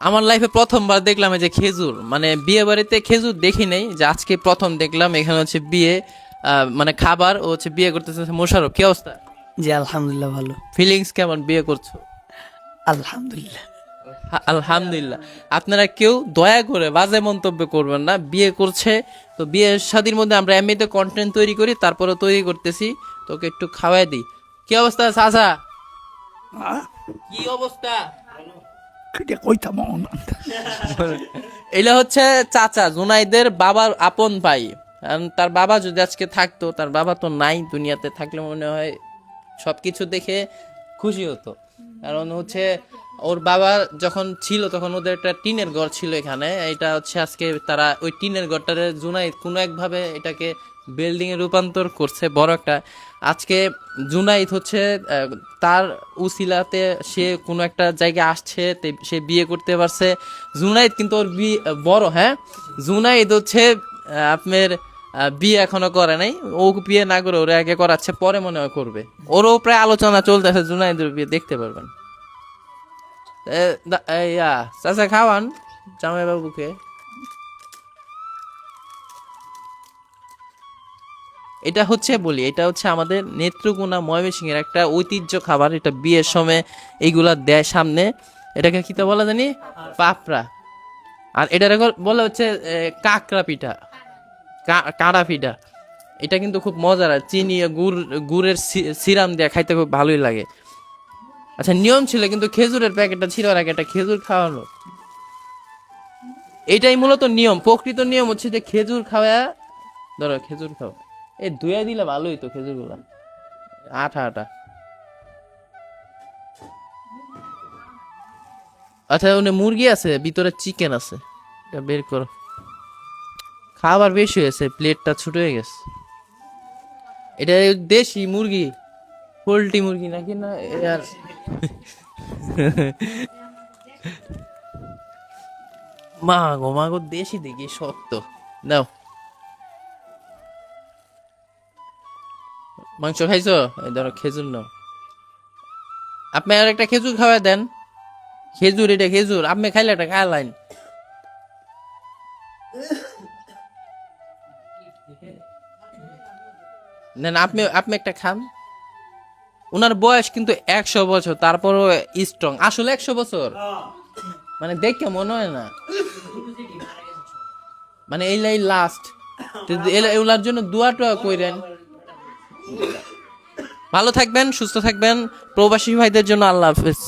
আমার লাইফে প্রথমবার দেখলাম এই যে খেজুর, মানে বিয়ে বাড়িতে খেজুর দেখি নাই, যে আজকে প্রথম দেখলাম। এখানে হচ্ছে বিয়ে, মানে খাবার, ও হচ্ছে বিয়ে করতেছে মোশাররফ। কি অবস্থা? জি আলহামদুলিল্লাহ ভালো। ফিলিংস কেমন বিয়ে করছো? আলহামদুলিল্লাহ। আলহামদুলিল্লাহ। আপনারা কেউ দয়া করে বাজে মন্তব্য করবেন না। বিয়ে করছে তো বিয়ের শাদীর মধ্যে আমরা এমনিতে কন্টেন্ট তৈরি করি, তারপরে তৈরি করতেছি, তোকে একটু খাওয়াই দিই। কি অবস্থা চাচা? কি অবস্থা? এলা হচ্ছে চাচা, জুনাইদের বাবার আপন ভাই। কারণ তার বাবা যদি আজকে থাকতো, তার বাবা তো নাই দুনিয়াতে, থাকলে মনে হয় সবকিছু দেখে খুশি হতো। কারণ হচ্ছে ওর বাবা যখন ছিল তখন ওদের একটা টিনের ঘর ছিল এখানে। এটা হচ্ছে আজকে তারা ওই টিনের ঘরটারে জুনাইদ কোনো একভাবে এটাকে বিল্ডিং এ রূপান্তর করছে বড় একটা। আজকে জুনাইদ হচ্ছে তার উসিলাতে সে কোনো একটা জায়গায় আসছে, সে বিয়ে করতে পারছে। জুনাইদ কিন্তু ওর বিয়ে বড়, হ্যাঁ। জুনাইদ হচ্ছে আপনার বিয়ে এখনো করে নাই। ও বিয়ে না করে ওরা আগে করাচ্ছে, পরে মনে হয় করবে। ওরও প্রায় আলোচনা চলতেছে, জুনাইদের বিয়ে দেখতে পারবেন। চাচা খাওয়ান জামাই বাবুকে। এটা হচ্ছে বলি, এটা হচ্ছে আমাদের নেত্রকোনা ময়মনসিংহ এর একটা ঐতিহ্য খাবার। এটা বিয়ের সময় এইগুলা দেয় সামনে। এটাকে কি তো বলা জানি, পাপড়া। আর এটা বলে হচ্ছে কাকড়া পিঠা, কাড়া পিঠা। এটা কিন্তু খুব মজার, আর চিনি গুড়ের সিরাম দিয়ে খাইতে খুব ভালোই লাগে। আচ্ছা, নিয়ম ছিল কিন্তু খেজুরের প্যাকেটটা ছিল আর একটা খেজুর খাওয়ানো, এটাই মূলত নিয়ম। প্রকৃত নিয়ম হচ্ছে যে খেজুর খাওয়া, ধরো খেজুর খাওয়া, এই ধুয়া দিলে ভালোই তো খেজুর গুলা আঠা আঠা। আচ্ছা, ওখানে মুরগি আছে, ভিতরে চিকেন আছে, এটা বের করো। খাবার বেশি হয়েছে, প্লেটটা ছোট হয়ে গেছে। এটা দেশি মুরগি, পোল্ট্রি মুরগি নাকি না আর মা গো দেশি দেখি শক্ত। দাও, মাংস খাইছো? এই ধরো খেজুর নাও। আপনি আর একটা খেজুর খাওয়া দেন। খেজুর, এটা খেজুর, আপনি খাইলে এটা খাইলেন। নেন, আপনি আপনি একটা খান। ওনার বয়স কিন্তু 100 বছর, তারপরও স্ট্রং। আসলে 100 বছর মানে দেখে মনে হয় না, মানে এই লাস্ট। এগুলার জন্য দোয়া টোয়া কইরেন। ভালো থাকবেন, সুস্থ থাকবেন। প্রবাসী ভাইদের জন্য আল্লাহ হাফেজ।